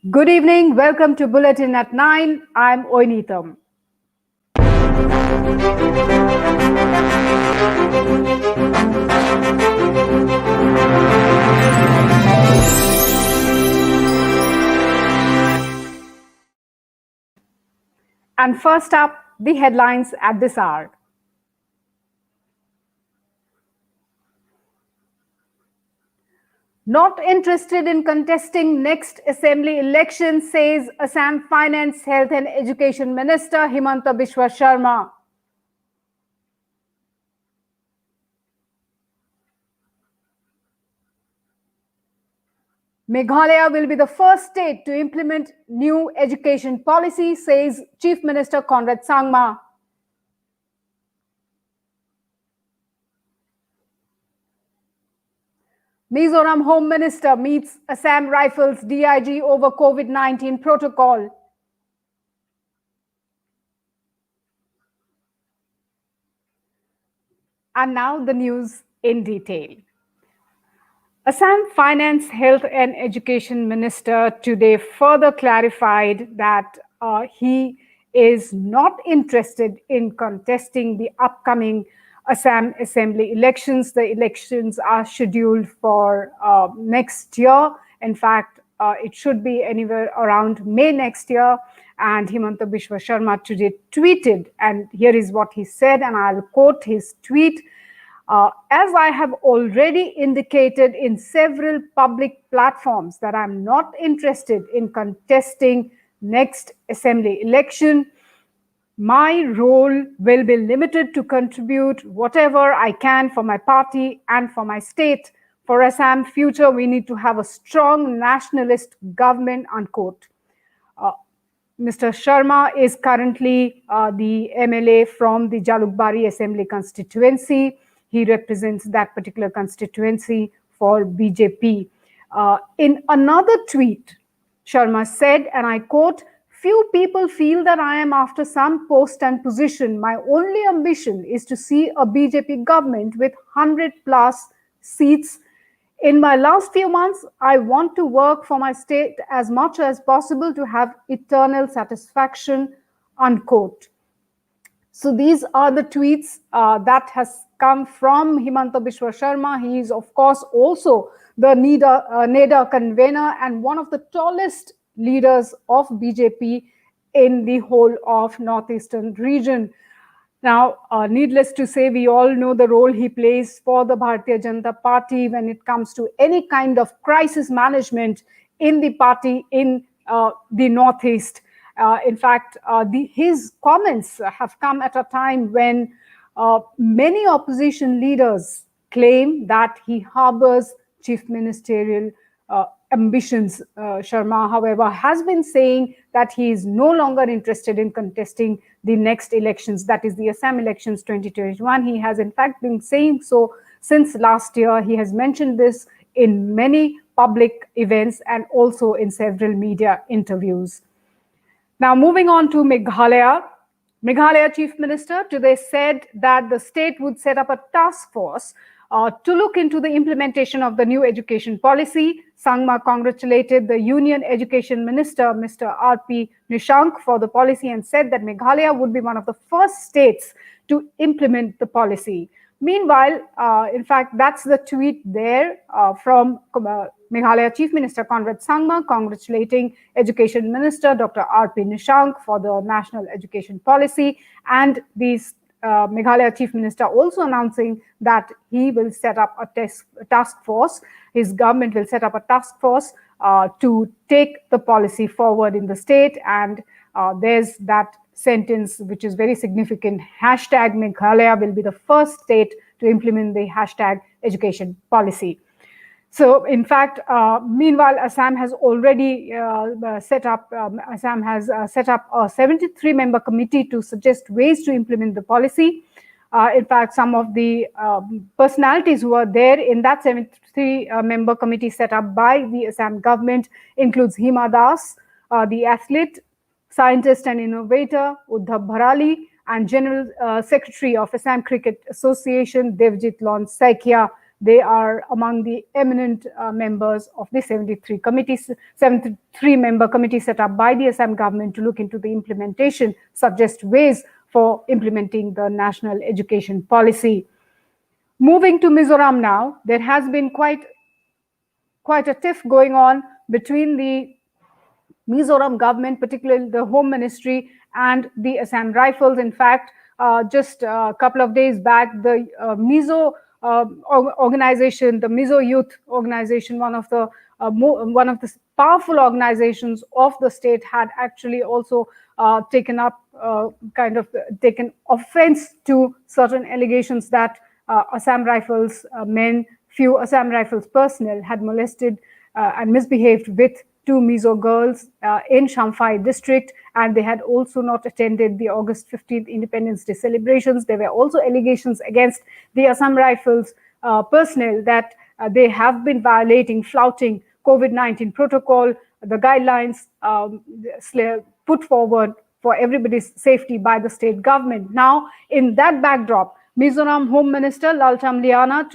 Good evening. Welcome to Bulletin at 9. I'm Oinitam. And first up, the headlines at this hour. Not interested in contesting next assembly election, says Assam Finance, Health and Education Minister Himanta Biswa Sharma. Meghalaya will be the first state to implement new education policy, says Chief Minister Conrad Sangma. Mizoram Home Minister meets Assam Rifles DIG over COVID-19 protocol. And now the news in detail. Assam Finance, Health and Education Minister today further clarified that he is not interested in contesting the upcoming Assam Assembly elections. The elections are scheduled for next year. In fact, it should be anywhere around May next year. And Himanta Biswa Sharma today tweeted, and here is what he said, and I'll quote his tweet. As I have already indicated in several public platforms that I'm not interested in contesting next assembly election, my role will be limited to contribute whatever I can for my party and for my state. For Assam future, we need to have a strong nationalist government, unquote. Mr. Sharma is currently the MLA from the Jalukbari Assembly constituency. He represents that particular constituency for BJP. In another tweet, Sharma said, and I quote, "Few people feel that I am after some post and position. My only ambition is to see a BJP government with 100 plus seats. In my last few months, I want to work for my state as much as possible to have eternal satisfaction," unquote. So these are the tweets that has come from Himanta Biswa Sharma. He is, of course, also the NEDA convener and one of the tallest leaders of BJP in the whole of northeastern region. Now, needless to say, we all know the role he plays for the Bharatiya Janata Party when it comes to any kind of crisis management in the party in the Northeast. In fact, his comments have come at a time when many opposition leaders claim that he harbors chief ministerial ambitions. Sharma, however, has been saying that he is no longer interested in contesting the next elections, that is the Assam elections 2021. He has in fact been saying so since last year. He has mentioned this in many public events and also in several media interviews. Now, moving on to Meghalaya. Meghalaya Chief Minister today said that the state would set up a task force to look into the implementation of the new education policy. Sangma congratulated the Union Education Minister, Mr. R.P. Nishank, for the policy and said that Meghalaya would be one of the first states to implement the policy. Meanwhile, in fact, that's the tweet there from Meghalaya Chief Minister Conrad Sangma congratulating Education Minister Dr. R.P. Nishank for the national education policy, and these Meghalaya Chief Minister also announcing that he will set up a task force. His government will set up a task force to take the policy forward in the state. And there's that sentence which is very significant. Hashtag Meghalaya will be the first state to implement the hashtag education policy. So, in fact, meanwhile, Assam has already set up a 73-member committee to suggest ways to implement the policy. In fact, some of the personalities who are there in that 73-member committee set up by the Assam government includes Hima Das, the athlete, scientist and innovator Uddhav Bharali, and General Secretary of Assam Cricket Association Devjit Lon Saikia. They are among the eminent members of the 73-member committee set up by the Assam government to look into the implementation, suggest ways for implementing the national education policy. Moving to Mizoram now, there has been quite a tiff going on between the Mizoram government, particularly the Home Ministry, and the Assam Rifles. In fact, just a couple of days back, the Mizo organization, the Mizo Youth Organization, one of the powerful organizations of the state, had actually also taken offense to certain allegations that Assam Rifles few Assam Rifles personnel had molested and misbehaved with two Mizo girls in Shamphai district, and they had also not attended the August 15th Independence Day celebrations. There were also allegations against the Assam Rifles personnel that they have been flouting COVID-19 protocol, the guidelines put forward for everybody's safety by the state government. Now, in that backdrop, Mizoram Home Minister Lalcham Liana,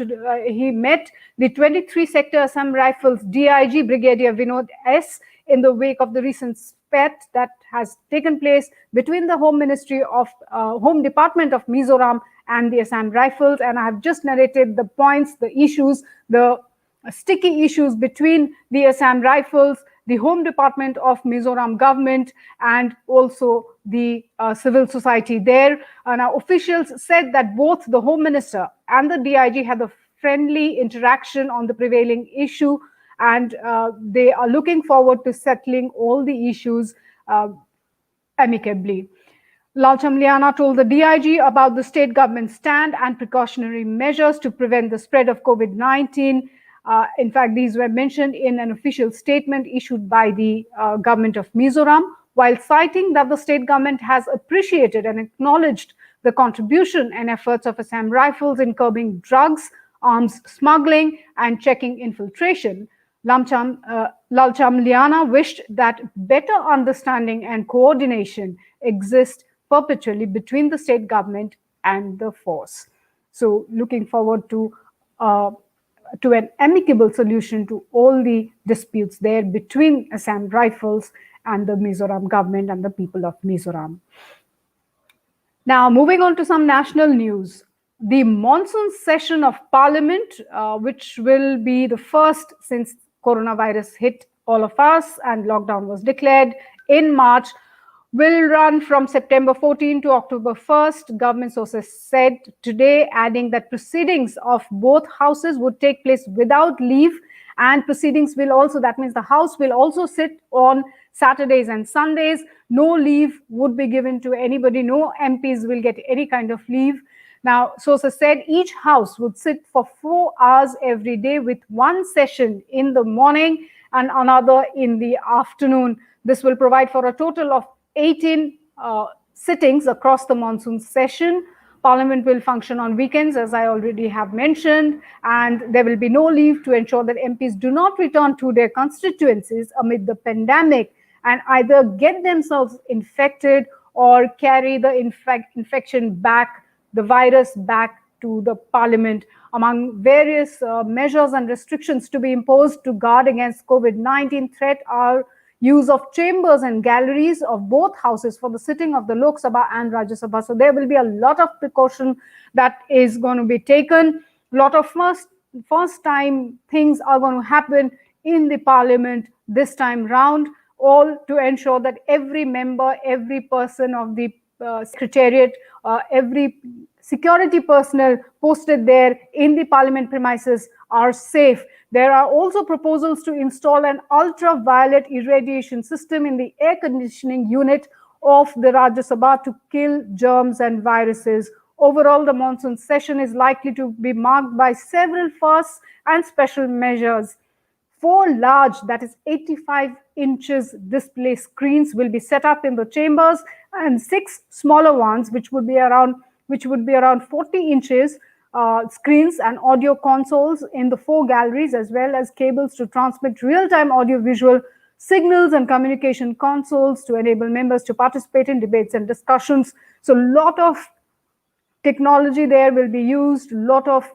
he met the 23-sector Assam Rifles DIG Brigadier Vinod S. in the wake of the recent spat that has taken place between the Home Department of Mizoram and the Assam Rifles. And I have just narrated the points, the issues, the sticky issues between the Assam Rifles, the Home Department of Mizoram government, and also the civil society there. Now, officials said that both the Home Minister and the DIG had a friendly interaction on the prevailing issue, and they are looking forward to settling all the issues amicably. Lalcham Liana told the DIG about the state government's stand and precautionary measures to prevent the spread of COVID-19. In fact, these were mentioned in an official statement issued by the government of Mizoram, while citing that the state government has appreciated and acknowledged the contribution and efforts of Assam Rifles in curbing drugs, arms smuggling, and checking infiltration. Lalcham Liana wished that better understanding and coordination exist perpetually between the state government and the force. So, looking forward to an amicable solution to all the disputes there between Assam Rifles and the Mizoram government and the people of Mizoram. Now, moving on to some national news. The monsoon session of Parliament, which will be the first since coronavirus hit all of us and lockdown was declared in March, will run from September 14 to October 1st, government sources said today, adding that proceedings of both houses would take place without leave, and proceedings will also, that means the House will also sit on Saturdays and Sundays. No leave would be given to anybody. No MPs will get any kind of leave. Now, sources said each house would sit for 4 hours every day, with one session in the morning and another in the afternoon. This will provide for a total of 18 sittings across the monsoon session. Parliament will function on weekends, as I already have mentioned, and there will be no leave to ensure that MPs do not return to their constituencies amid the pandemic and either get themselves infected or carry the infection back, the virus back to the Parliament. Among various measures and restrictions to be imposed to guard against COVID-19 threat are use of chambers and galleries of both houses for the sitting of the Lok Sabha and Rajya Sabha. So there will be a lot of precaution that is going to be taken. A lot of first time things are going to happen in the Parliament this time round, all to ensure that every member, every person of the Secretariat, every security personnel posted there in the Parliament premises are safe. There are also proposals to install an ultraviolet irradiation system in the air conditioning unit of the Rajya Sabha to kill germs and viruses. Overall, the monsoon session is likely to be marked by several firsts and special measures. 4 large, that is 85 inches display screens will be set up in the chambers, and 6 smaller ones, which would be around 40 inches screens and audio consoles in the 4 galleries, as well as cables to transmit real-time audio-visual signals and communication consoles to enable members to participate in debates and discussions. So a lot of technology there will be used, a lot of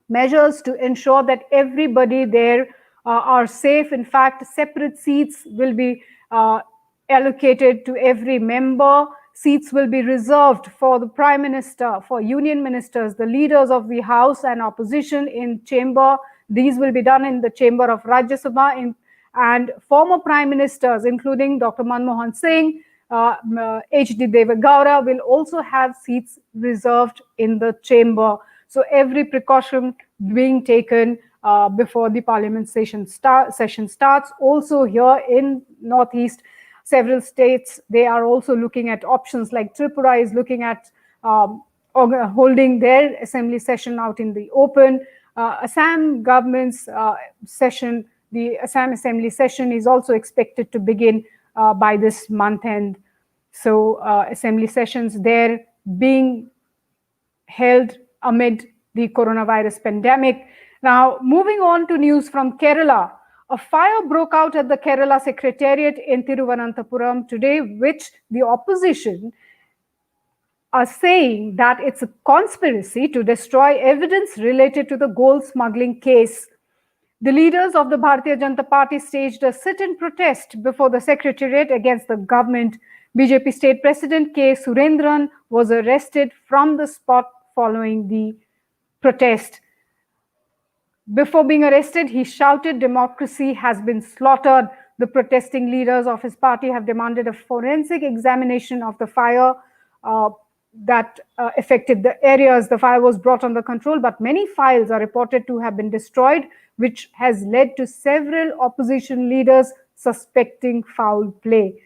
measures to ensure that everybody there are safe. In fact, separate seats will be allocated to every member. Seats will be reserved for the Prime Minister, for union ministers, the leaders of the House and opposition in chamber. These will be done in the chamber of Rajya Sabha, and former Prime Ministers, including Dr. Manmohan Singh, H.D. Deve Gowda, will also have seats reserved in the chamber. So every precaution being taken before the parliament session starts. Also here in Northeast, several states, they are also looking at options, like Tripura is looking at holding their assembly session out in the open. Assam government's session, the Assam assembly session, is also expected to begin by this month end. So assembly sessions there being held amid the coronavirus pandemic. Now, moving on to news from Kerala. A fire broke out at the Kerala Secretariat in Thiruvananthapuram today, which the opposition are saying that it's a conspiracy to destroy evidence related to the gold smuggling case. The leaders of the Bharatiya Janata Party staged a sit-in protest before the Secretariat against the government. BJP State President K. Surendran was arrested from the spot following the protest. Before being arrested, he shouted, "Democracy has been slaughtered." The protesting leaders of his party have demanded a forensic examination of the fire that affected the areas. The fire was brought under control, but many files are reported to have been destroyed, which has led to several opposition leaders suspecting foul play.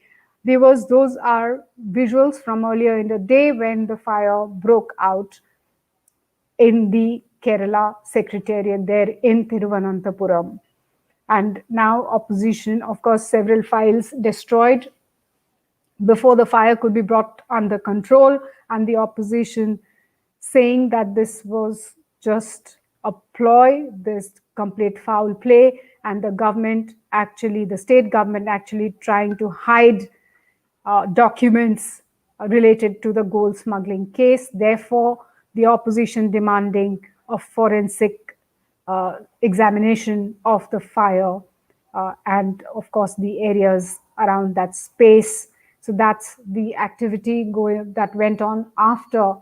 Those are visuals from earlier in the day when the fire broke out in the Kerala Secretariat there in Thiruvananthapuram. And now opposition, of course, several files destroyed before the fire could be brought under control, and the opposition saying that this was just a ploy, this complete foul play, and the government actually, the state government actually trying to hide documents related to the gold smuggling case. Therefore, the opposition demanding a forensic examination of the fire and, of course, the areas around that space. So that's the activity that went on after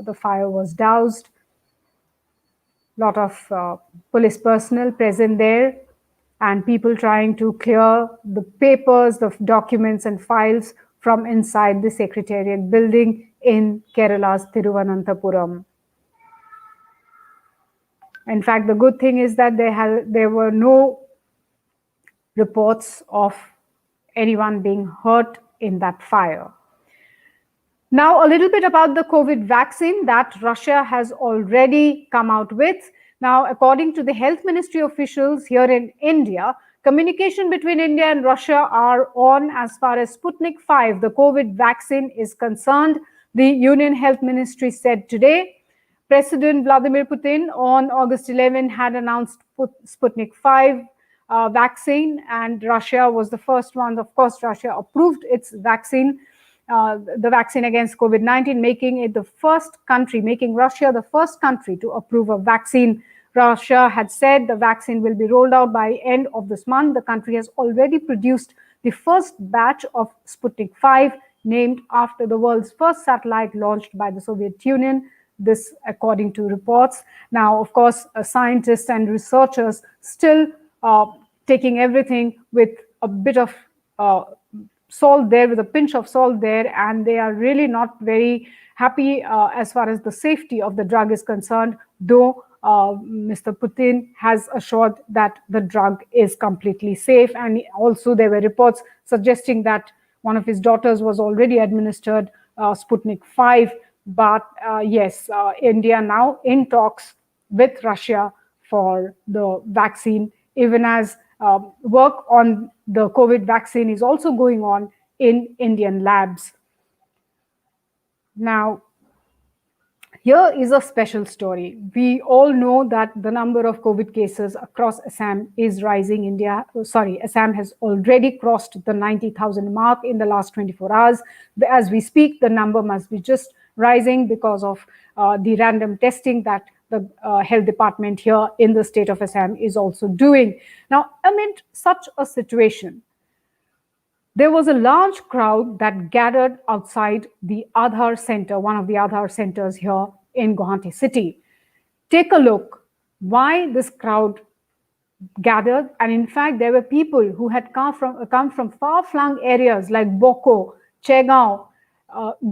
the fire was doused. A lot of police personnel present there and people trying to clear the papers, the documents and files from inside the Secretariat building in Kerala's Thiruvananthapuram. In fact, the good thing is that there were no reports of anyone being hurt in that fire. Now, a little bit about the COVID vaccine that Russia has already come out with. Now, according to the health ministry officials here in India, communication between India and Russia are on as far as Sputnik 5, the COVID vaccine, is concerned. The Union Health Ministry said today. President Vladimir Putin on August 11 had announced Sputnik 5 vaccine, and Russia was the first one. Of course, Russia approved its vaccine, the vaccine against COVID-19, making Russia the first country to approve a vaccine. Russia had said the vaccine will be rolled out by end of this month. The country has already produced the first batch of Sputnik 5, named after the world's first satellite launched by the Soviet Union. This, according to reports. Now, of course, scientists and researchers still taking everything with a bit of salt there, with a pinch of salt there, and they are really not very happy as far as the safety of the drug is concerned, though Mr. Putin has assured that the drug is completely safe. And also there were reports suggesting that one of his daughters was already administered Sputnik 5. But yes, India now in talks with Russia for the vaccine, even as work on the COVID vaccine is also going on in Indian labs. Now, here is a special story. We all know that the number of COVID cases across Assam is rising. Assam has already crossed the 90,000 mark in the last 24 hours. As we speak, the number must be just rising because of the random testing that the health department here in the state of Assam is also doing. Now, amid such a situation, there was a large crowd that gathered outside the Adhaar Center, one of the Adhaar centers here in Guwahati city. Take a look why this crowd gathered, and in fact there were people who had come from far-flung areas like Boko, Chegaon,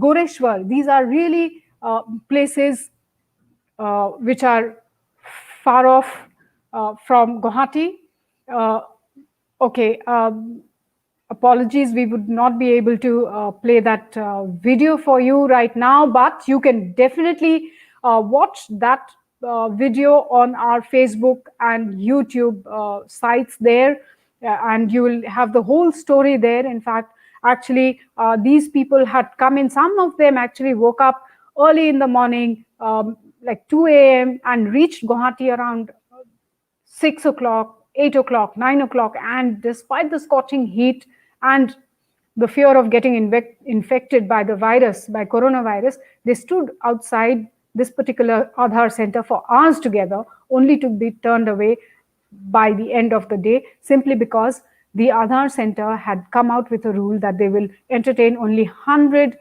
Goreshwar. These are really places which are far off from Guwahati. Okay, apologies, we would not be able to play that video for you right now, but you can definitely watch that video on our Facebook and YouTube sites there, and you will have the whole story there. In fact, actually, these people had come in, some of them actually woke up early in the morning, like 2 a.m. and reached Guwahati around 6 o'clock, 8 o'clock, 9 o'clock, and despite the scorching heat and the fear of getting infected by the virus, by coronavirus, they stood outside this particular Adhaar center for hours together, only to be turned away by the end of the day, simply because the Adhaar center had come out with a rule that they will entertain only 100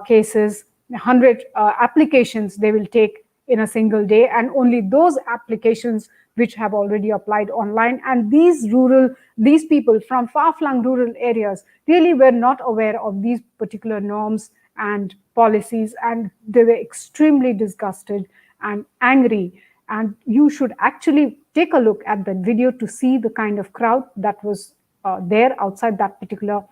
cases, 100 applications they will take in a single day, and only those applications which have already applied online. And these people from far-flung rural areas really were not aware of these particular norms and policies, and they were extremely disgusted and angry. And you should actually take a look at that video to see the kind of crowd that was there outside that particular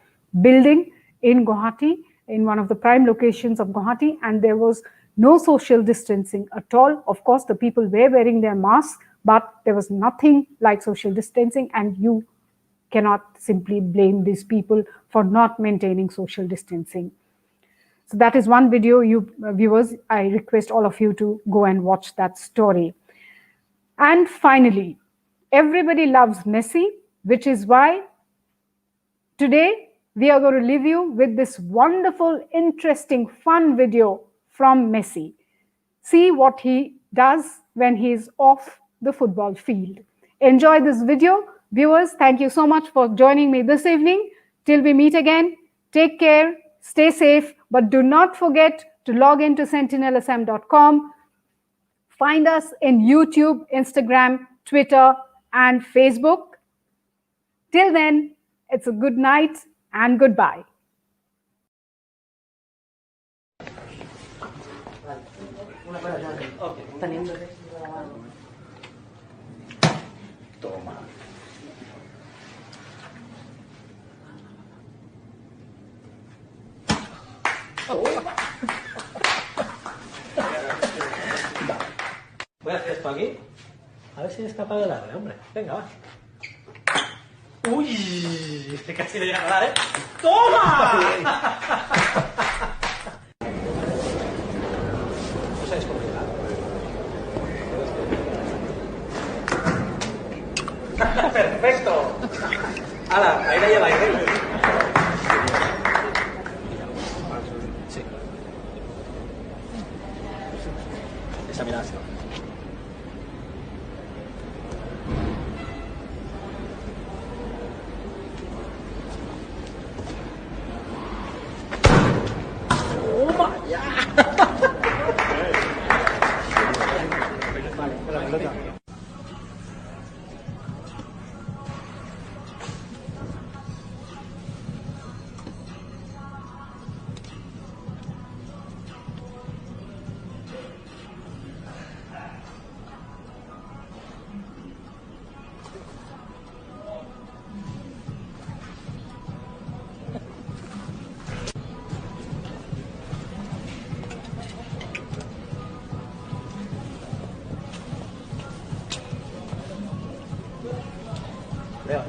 building in Guwahati, in one of the prime locations of Guwahati, and there was no social distancing at all. Of course, the people were wearing their masks, but there was nothing like social distancing, and you cannot simply blame these people for not maintaining social distancing. So that is one video, viewers. I request all of you to go and watch that story. And finally, everybody loves Messi, which is why today we are going to leave you with this wonderful, interesting, fun video from Messi. See what he does when he is off the football field. Enjoy this video. Viewers, thank you so much for joining me this evening. Till we meet again, take care, stay safe, but do not forget to log into sentinelassam.com. Find us in YouTube, Instagram, Twitter, and Facebook. Till then, it's a good night and goodbye. Toma. Voy a hacer esto aquí. A ver si es capaz de darle, hombre. Venga, va. Uy, casi le llega a dar, ¿eh? ¡Toma! Eso es complicado. ¡Perfecto! ¡Hala! Ahí la lleva, Sí. Esa mirada se va. ¡Toma! ¡Ya! Vale, la pelota. Leo,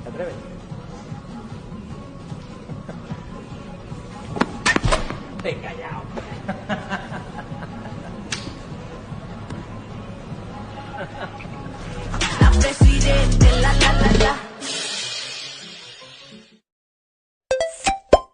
¿te atreves? Venga ya, hombre.